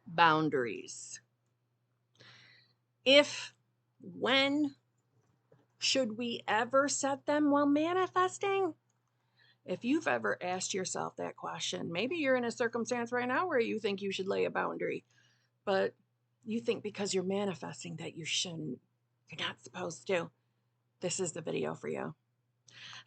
boundaries. When should we ever set them while manifesting? If you've ever asked yourself that question, maybe you're in a circumstance right now where you think you should lay a boundary, but you think because you're manifesting that you shouldn't, you're not supposed to. This is the video for you.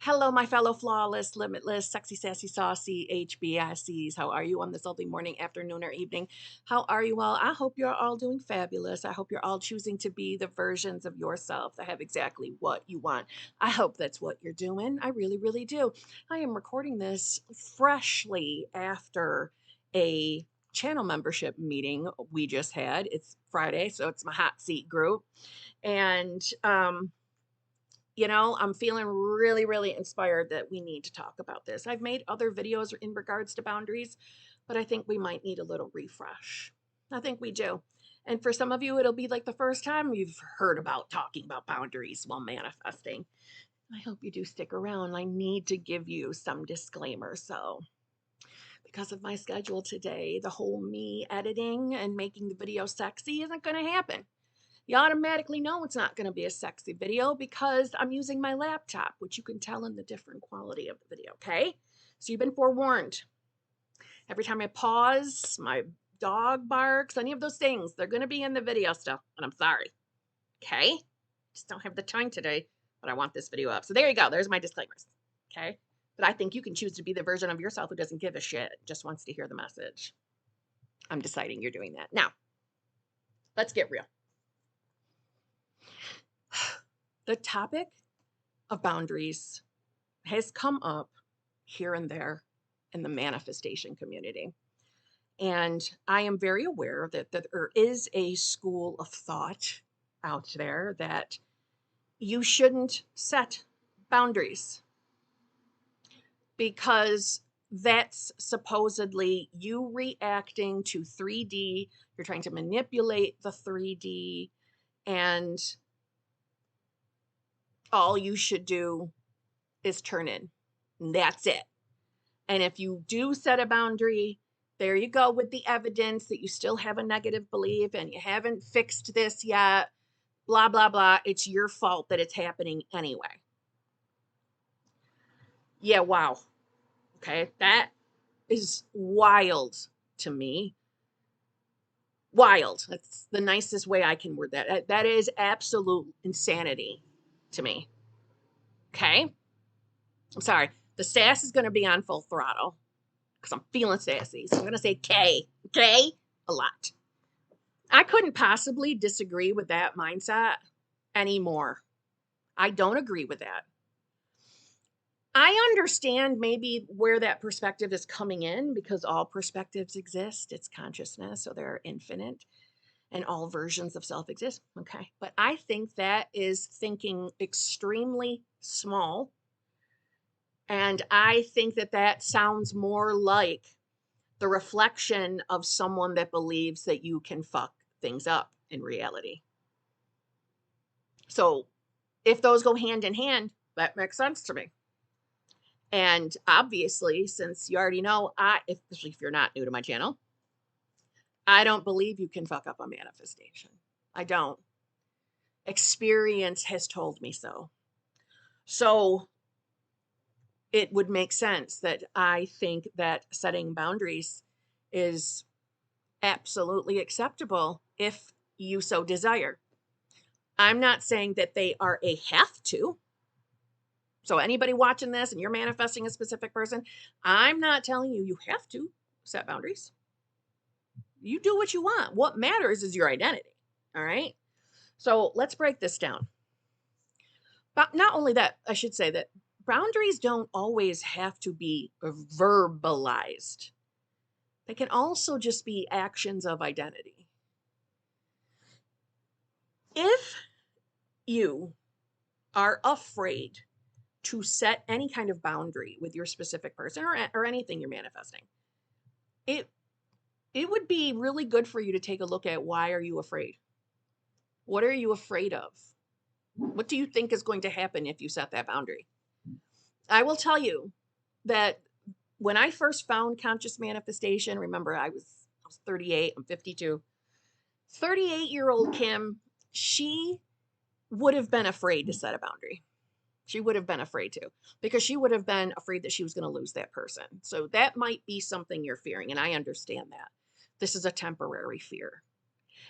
Hello, my fellow flawless, limitless, sexy, sassy, saucy HBICs. How are you on this lovely morning, afternoon, or evening? How are you all? I hope you're all doing fabulous. I hope you're all choosing to be the versions of yourself that have exactly what you want. I hope that's what you're doing. I really, really do. I am recording this freshly after a channel membership meeting we just had. It's Friday, so it's my hot seat group. And, I'm feeling really, really inspired that we need to talk about this. I've made other videos in regards to boundaries, but I think we might need a little refresh. I think we do. And for some of you, it'll be like the first time you've heard about talking about boundaries while manifesting. I hope you do stick around. I need to give you some disclaimers. So, because of my schedule today, the whole me editing and making the video sexy isn't going to happen. You automatically know it's not going to be a sexy video because I'm using my laptop, which you can tell in the different quality of the video, okay? So you've been forewarned. Every time I pause, my dog barks, any of those things, they're going to be in the video still, and I'm sorry, okay? Just don't have the time today, but I want this video up. So there you go. There's my disclaimers, okay? But I think you can choose to be the version of yourself who doesn't give a shit, just wants to hear the message. I'm deciding you're doing that. Now, let's get real. The topic of boundaries has come up here and there in the manifestation community. And I am very aware that there is a school of thought out there that you shouldn't set boundaries because that's supposedly you reacting to 3D. You're trying to manipulate the 3D, and all you should do is turn in. And that's it. And if you do set a boundary, there you go with the evidence that you still have a negative belief and you haven't fixed this yet, blah, blah, blah. It's your fault that it's happening anyway. Yeah, wow. Okay, that is wild to me. Wild. That's the nicest way I can word that. That is absolute insanity to me. Okay? I'm sorry. The sass is going to be on full throttle because I'm feeling sassy. So I'm going to say K, okay? A lot. I couldn't possibly disagree with that mindset anymore. I don't agree with that. I understand maybe where that perspective is coming in because all perspectives exist. It's consciousness, so they're infinite and all versions of self exist. Okay. But I think that is thinking extremely small. And I think that that sounds more like the reflection of someone that believes that you can fuck things up in reality. So if those go hand in hand, that makes sense to me. And obviously, since you already know, especially if you're not new to my channel, I don't believe you can fuck up a manifestation. I don't. Experience has told me so. So it would make sense that I think that setting boundaries is absolutely acceptable if you so desire. I'm not saying that they are a have to. So anybody watching this and you're manifesting a specific person, I'm not telling you have to set boundaries. You do what you want. What matters is your identity. All right. So let's break this down. But not only that, I should say that boundaries don't always have to be verbalized. They can also just be actions of identity. If you are afraid to set any kind of boundary with your specific person or anything you're manifesting, it would be really good for you to take a look at why are you afraid? What are you afraid of? What do you think is going to happen if you set that boundary? I will tell you that when I first found conscious manifestation, remember I was 38, I'm 52. 38-year-old Kim, she would have been afraid to set a boundary. She would have been afraid to, because she would have been afraid that she was going to lose that person. So that might be something you're fearing, and I understand that. This is a temporary fear.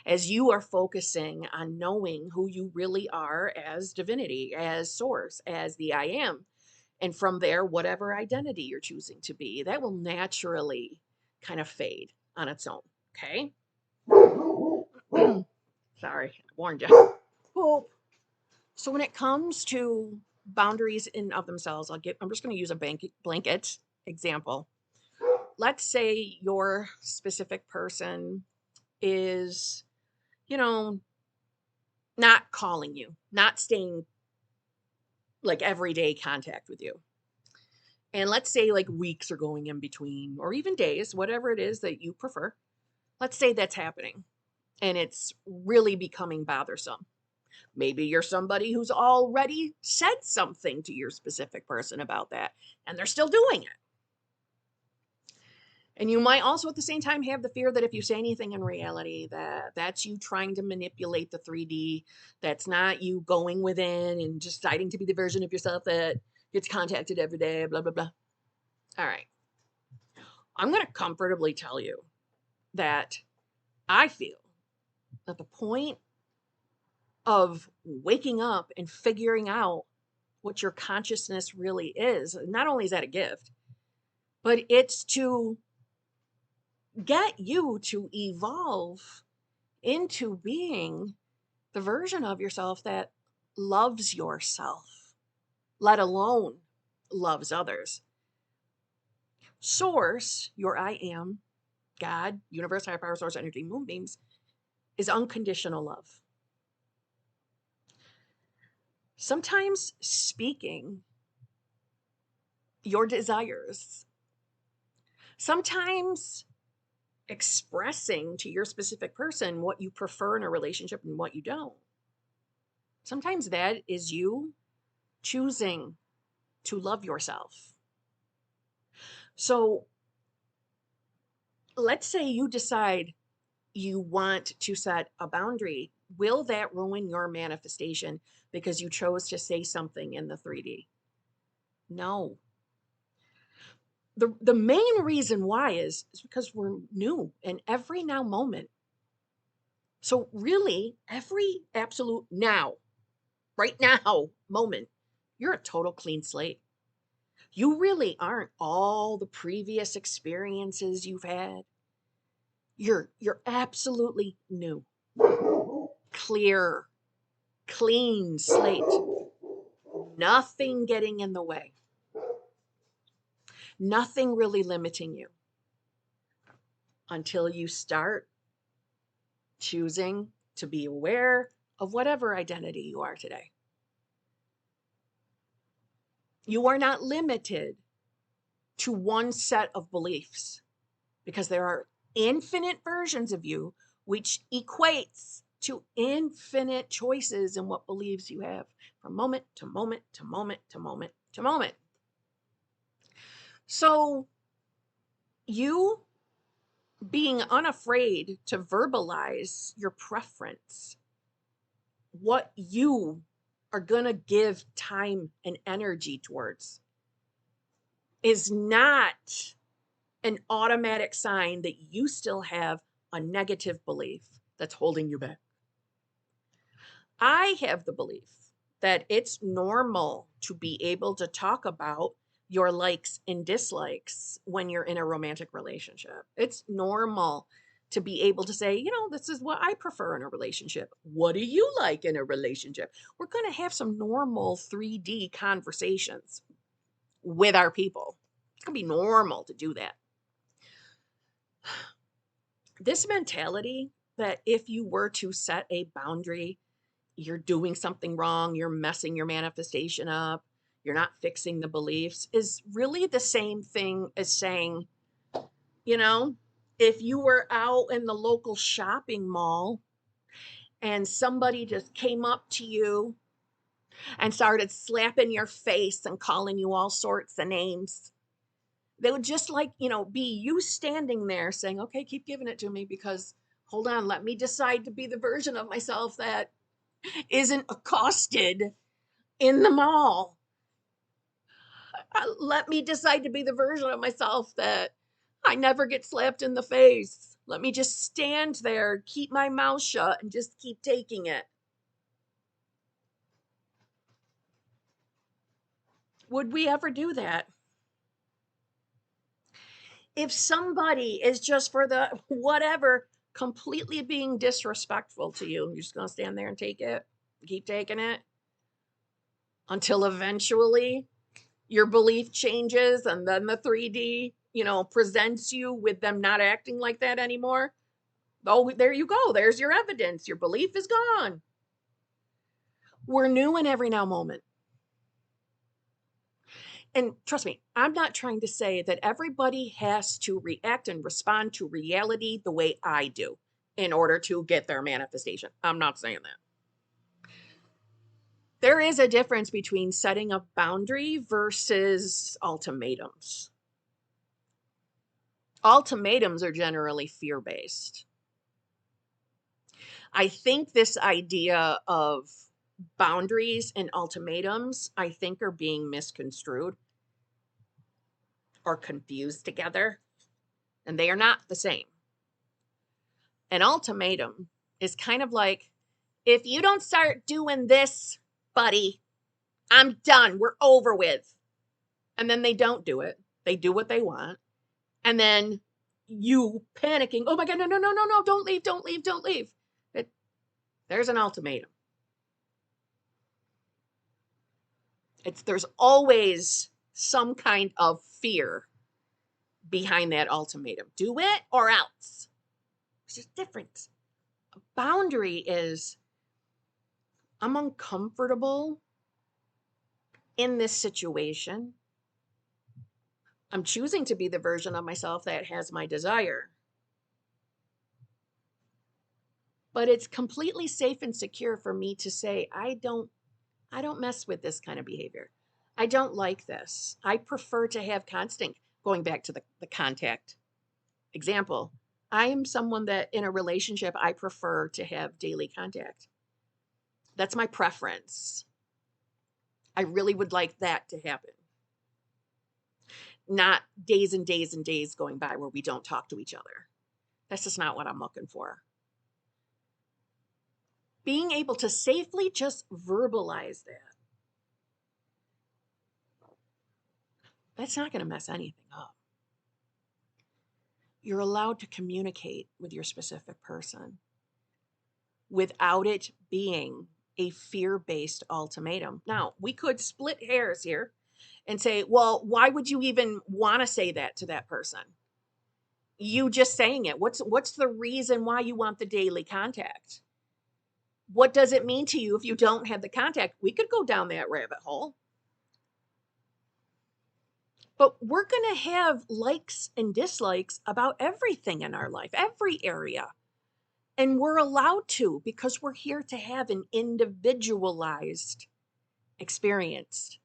As you are focusing on knowing who you really are as divinity, as source, as the I am, and from there, whatever identity you're choosing to be, that will naturally kind of fade on its own. Okay. Sorry, I warned you. Well, so when it comes to boundaries in of themselves, I'm just going to use a blanket example. Let's say your specific person is, you know, not calling you, not staying like everyday contact with you. And let's say like weeks are going in between, or even days, whatever it is that you prefer. Let's say that's happening and it's really becoming bothersome. Maybe you're somebody who's already said something to your specific person about that, and they're still doing it. And you might also at the same time have the fear that if you say anything in reality, that's you trying to manipulate the 3D. That's not you going within and deciding to be the version of yourself that gets contacted every day, blah, blah, blah. All right. I'm going to comfortably tell you that I feel that the point of waking up and figuring out what your consciousness really is, not only is that a gift, but it's to get you to evolve into being the version of yourself that loves yourself, let alone loves others. Source, your I am, God, universe, higher power, source, energy, moonbeams, is unconditional love. Sometimes speaking your desires, sometimes expressing to your specific person what you prefer in a relationship and what you don't. Sometimes that is you choosing to love yourself. So let's say you decide you want to set a boundary. Will that ruin your manifestation because you chose to say something in the 3D? No. The main reason why is because we're new in every now moment. So really, every absolute now, right now moment, you're a total clean slate. You really aren't all the previous experiences you've had. You're absolutely new, clear, clean slate. Nothing getting in the way. Nothing really limiting you until you start choosing to be aware of whatever identity you are today. You are not limited to one set of beliefs because there are infinite versions of you, which equates to infinite choices in what beliefs you have from moment to moment to moment to moment to moment. So you being unafraid to verbalize your preference, what you are going to give time and energy towards, is not an automatic sign that you still have a negative belief that's holding you back. I have the belief that it's normal to be able to talk about your likes and dislikes when you're in a romantic relationship. It's normal to be able to say, this is what I prefer in a relationship. What do you like in a relationship? We're going to have some normal 3D conversations with our people. It's going to be normal to do that. This mentality that if you were to set a boundary, you're doing something wrong, you're messing your manifestation up, you're not fixing the beliefs, is really the same thing as saying, if you were out in the local shopping mall and somebody just came up to you and started slapping your face and calling you all sorts of names, They would just like, be you standing there saying, okay, keep giving it to me because hold on, let me decide to be the version of myself that isn't accosted in the mall. Let me decide to be the version of myself that I never get slapped in the face. Let me just stand there, keep my mouth shut, and just keep taking it. Would we ever do that? If somebody is just for the whatever, completely being disrespectful to you, you're just going to stand there and take it, keep taking it until eventually your belief changes and then the 3D, presents you with them not acting like that anymore. Oh, there you go. There's your evidence. Your belief is gone. We're new in every now moment. And trust me, I'm not trying to say that everybody has to react and respond to reality the way I do in order to get their manifestation. I'm not saying that. There is a difference between setting a boundary versus ultimatums. Ultimatums are generally fear-based. I think this idea of boundaries and ultimatums, I think, are being misconstrued or confused together, and they are not the same. An ultimatum is kind of like, if you don't start doing this, buddy, I'm done. We're over with. And then they don't do it. They do what they want. And then you panicking, oh my God, no, don't leave. There's an ultimatum. There's always some kind of fear behind that ultimatum. Do it or else. It's just different. A boundary is, I'm uncomfortable in this situation. I'm choosing to be the version of myself that has my desire. But it's completely safe and secure for me to say, I don't mess with this kind of behavior. I don't like this. I prefer to have constant, going back to the contact example. I am someone that in a relationship, I prefer to have daily contact. That's my preference. I really would like that to happen. Not days and days and days going by where we don't talk to each other. That's just not what I'm looking for. Being able to safely just verbalize that's not going to mess anything up. You're allowed to communicate with your specific person without it being a fear-based ultimatum. Now, we could split hairs here and say, well, why would you even want to say that to that person? You just saying it. What's the reason why you want the daily contact? What does it mean to you if you don't have the contact? We could go down that rabbit hole. But we're going to have likes and dislikes about everything in our life, every area. And we're allowed to, because we're here to have an individualized experience.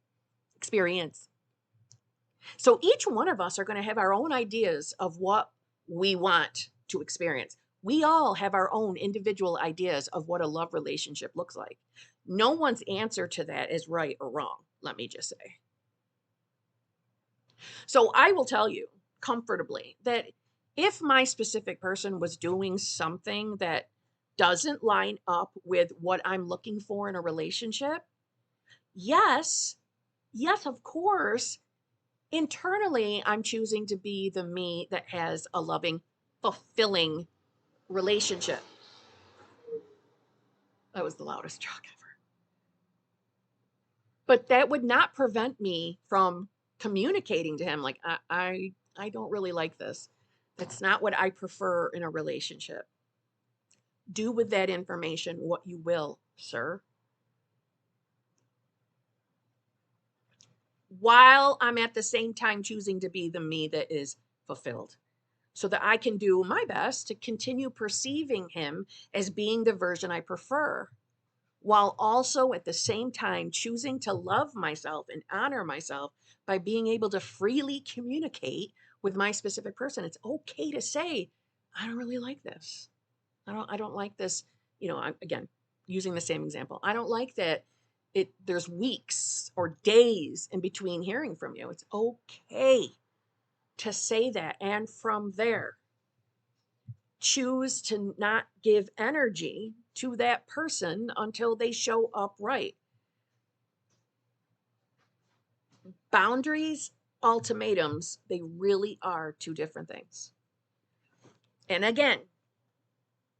So each one of us are going to have our own ideas of what we want to experience. We all have our own individual ideas of what a love relationship looks like. No one's answer to that is right or wrong, let me just say. So I will tell you comfortably that if my specific person was doing something that doesn't line up with what I'm looking for in a relationship, yes, of course, internally, I'm choosing to be the me that has a loving, fulfilling relationship. That was the loudest truck ever. But that would not prevent me from communicating to him, like, I don't really like this. That's not what I prefer in a relationship. Do with that information what you will, sir. While I'm at the same time choosing to be the me that is fulfilled, so that I can do my best to continue perceiving him as being the version I prefer, while also at the same time choosing to love myself and honor myself by being able to freely communicate with my specific person. It's okay to say, I don't really like this. I don't like this. Again, using the same example, I don't like that there's weeks or days in between hearing from you. It's okay to say that. And from there, choose to not give energy to that person until they show up right. Boundaries, ultimatums, they really are two different things. And again,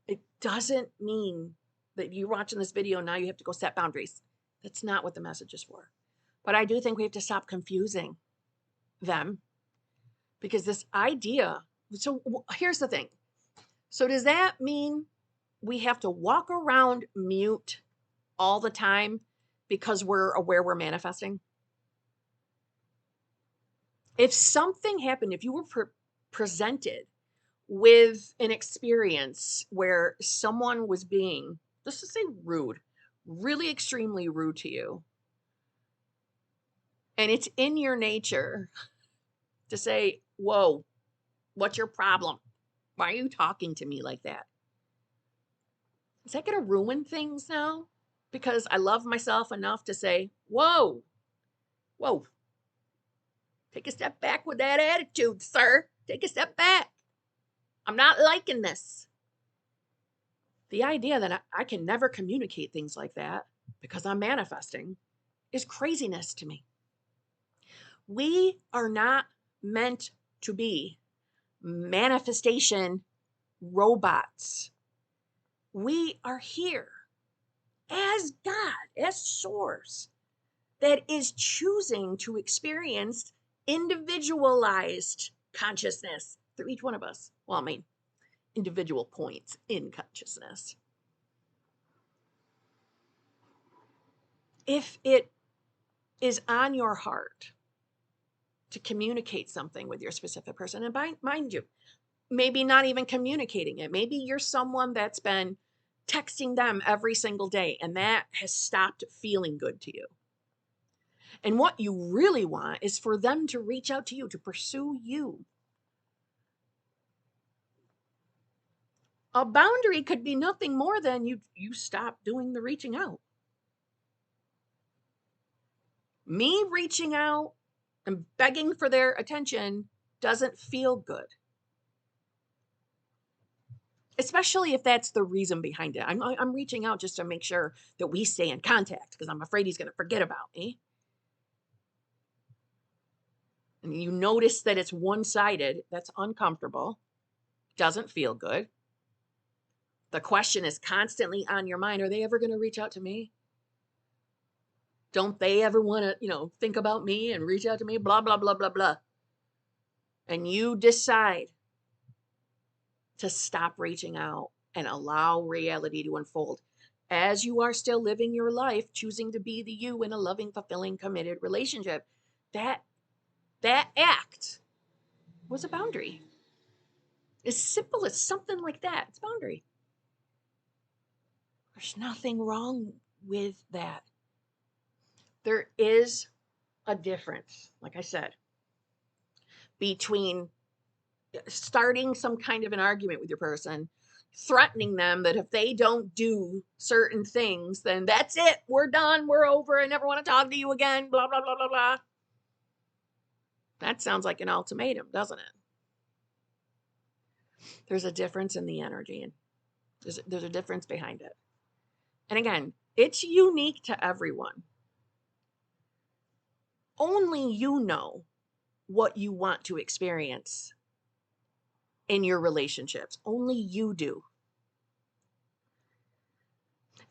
it doesn't mean that you're watching this video now you have to go set boundaries. That's not what the message is for. But I do think we have to stop confusing them, because this idea, so here's the thing. So does that mean we have to walk around mute all the time because we're aware we're manifesting? If something happened, if you were presented with an experience where someone was being, let's just say rude, really extremely rude to you, and it's in your nature to say, whoa, what's your problem? Why are you talking to me like that? Is that going to ruin things now? Because I love myself enough to say, whoa, take a step back with that attitude, sir. Take a step back. I'm not liking this. The idea that I can never communicate things like that because I'm manifesting is craziness to me. We are not meant to be manifestation robots. We are here as God, as Source, that is choosing to experience individualized consciousness through each one of us. Well, I mean, individual points in consciousness. If it is on your heart to communicate something with your specific person, and mind you, maybe not even communicating it. Maybe you're someone that's been texting them every single day, and that has stopped feeling good to you. And what you really want is for them to reach out to you, to pursue you. A boundary could be nothing more than you stop doing the reaching out. Me reaching out and begging for their attention doesn't feel good. Especially if that's the reason behind it. I'm reaching out just to make sure that we stay in contact because I'm afraid he's going to forget about me. And you notice that it's one-sided. That's uncomfortable. Doesn't feel good. The question is constantly on your mind. Are they ever going to reach out to me? Don't they ever want to, think about me and reach out to me? Blah, blah, blah, blah, blah. And you decide to stop reaching out and allow reality to unfold as you are still living your life, choosing to be the you in a loving, fulfilling, committed relationship. That act was a boundary. As simple as something like that. It's a boundary. There's nothing wrong with that. There is a difference, like I said, between starting some kind of an argument with your person, threatening them that if they don't do certain things, then that's it. We're done. We're over. I never want to talk to you again. Blah, blah, blah, blah, blah. That sounds like an ultimatum, doesn't it? There's a difference in the energy, and there's a difference behind it. And again, it's unique to everyone. Only you know what you want to experience in your relationships. Only you do.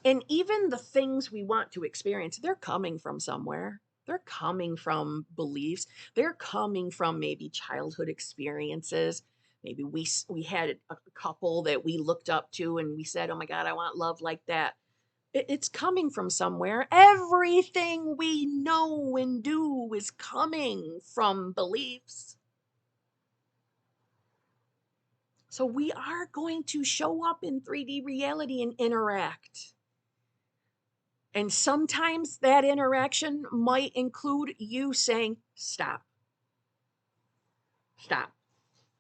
And even the things we want to experience, they're coming from somewhere. They're coming from beliefs. They're coming from maybe childhood experiences. Maybe we had a couple that we looked up to and we said, oh my God, I want love like that. It's coming from somewhere. Everything we know and do is coming from beliefs. So we are going to show up in 3D reality and interact. And sometimes that interaction might include you saying, stop. Stop.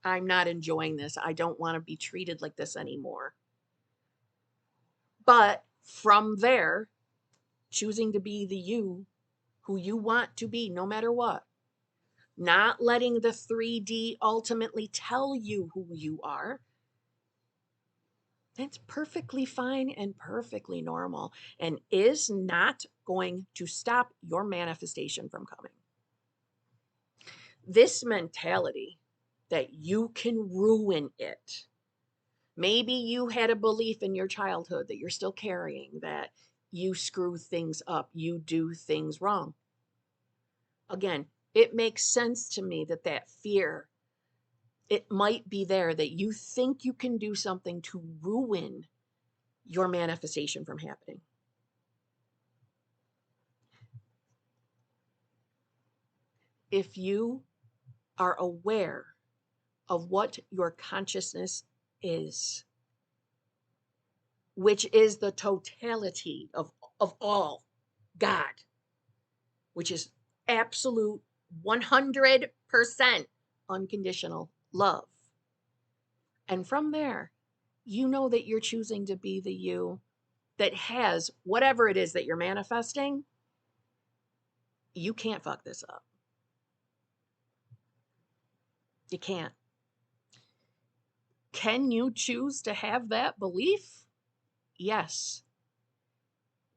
I'm not enjoying this. I don't want to be treated like this anymore. But from there, choosing to be the you who you want to be, no matter what. Not letting the 3D ultimately tell you who you are. That's perfectly fine and perfectly normal, and is not going to stop your manifestation from coming. This mentality that you can ruin it. Maybe you had a belief in your childhood that you're still carrying, that you screw things up, you do things wrong. Again, it makes sense to me that that fear, it might be there, that you think you can do something to ruin your manifestation from happening. If you are aware of what your consciousness is, which is the totality of all God, which is absolute 100% unconditional love. And from there, you know that you're choosing to be the you that has whatever it is that you're manifesting. You can't fuck this up. You can't. Can you choose to have that belief? Yes.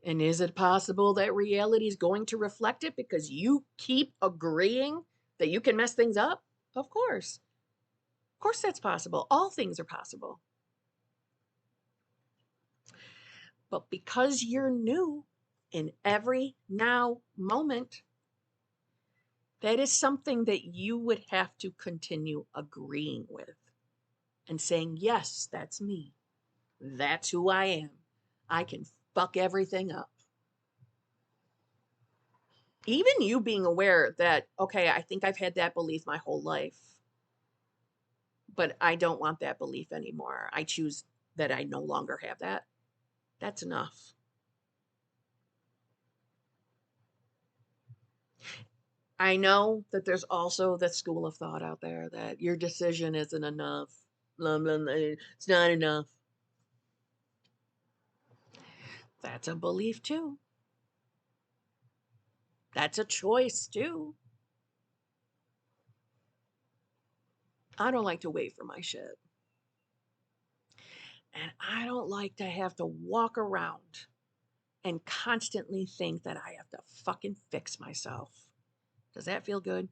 And is it possible that reality is going to reflect it because you keep agreeing that you can mess things up? Of course. Of course that's possible. All things are possible. But because you're new in every now moment, that is something that you would have to continue agreeing with and saying, yes, that's me. That's who I am. I can fuck everything up. Even you being aware that, okay, I think I've had that belief my whole life, but I don't want that belief anymore. I choose that I no longer have that. That's enough. I know that there's also that school of thought out there that your decision isn't enough. Blah, blah, blah. It's not enough. That's a belief too. That's a choice too. I don't like to wait for my shit. And I don't like to have to walk around and constantly think that I have to fucking fix myself. Does that feel good?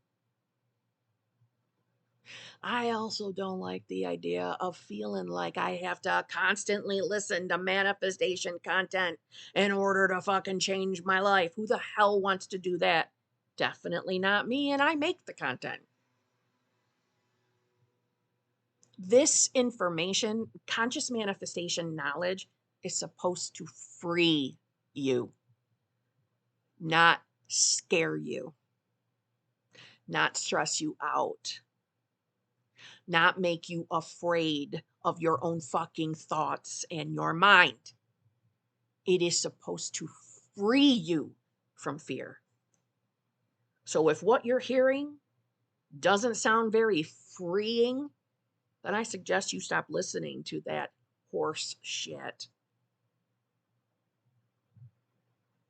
I also don't like the idea of feeling like I have to constantly listen to manifestation content in order to fucking change my life. Who the hell wants to do that? Definitely not me, and I make the content. This information, conscious manifestation knowledge, is supposed to free you, not scare you, not stress you out, not make you afraid of your own fucking thoughts and your mind. It is supposed to free you from fear. So if what you're hearing doesn't sound very freeing, then I suggest you stop listening to that horse shit.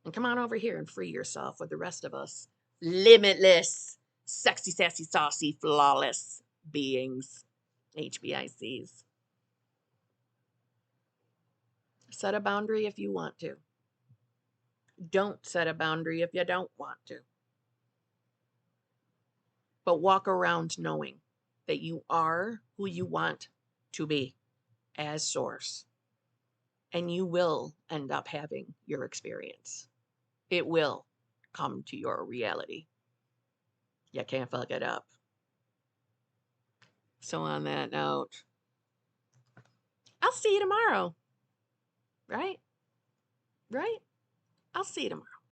And come on over here and free yourself with the rest of us limitless, sexy, sassy, saucy, flawless beings. HBICs. Set a boundary if you want to. Don't set a boundary if you don't want to. But walk around knowing that you are who you want to be as source. And you will end up having your experience. It will come to your reality. You can't fuck it up. So on that note, I'll see you tomorrow. Right? Right? I'll see you tomorrow.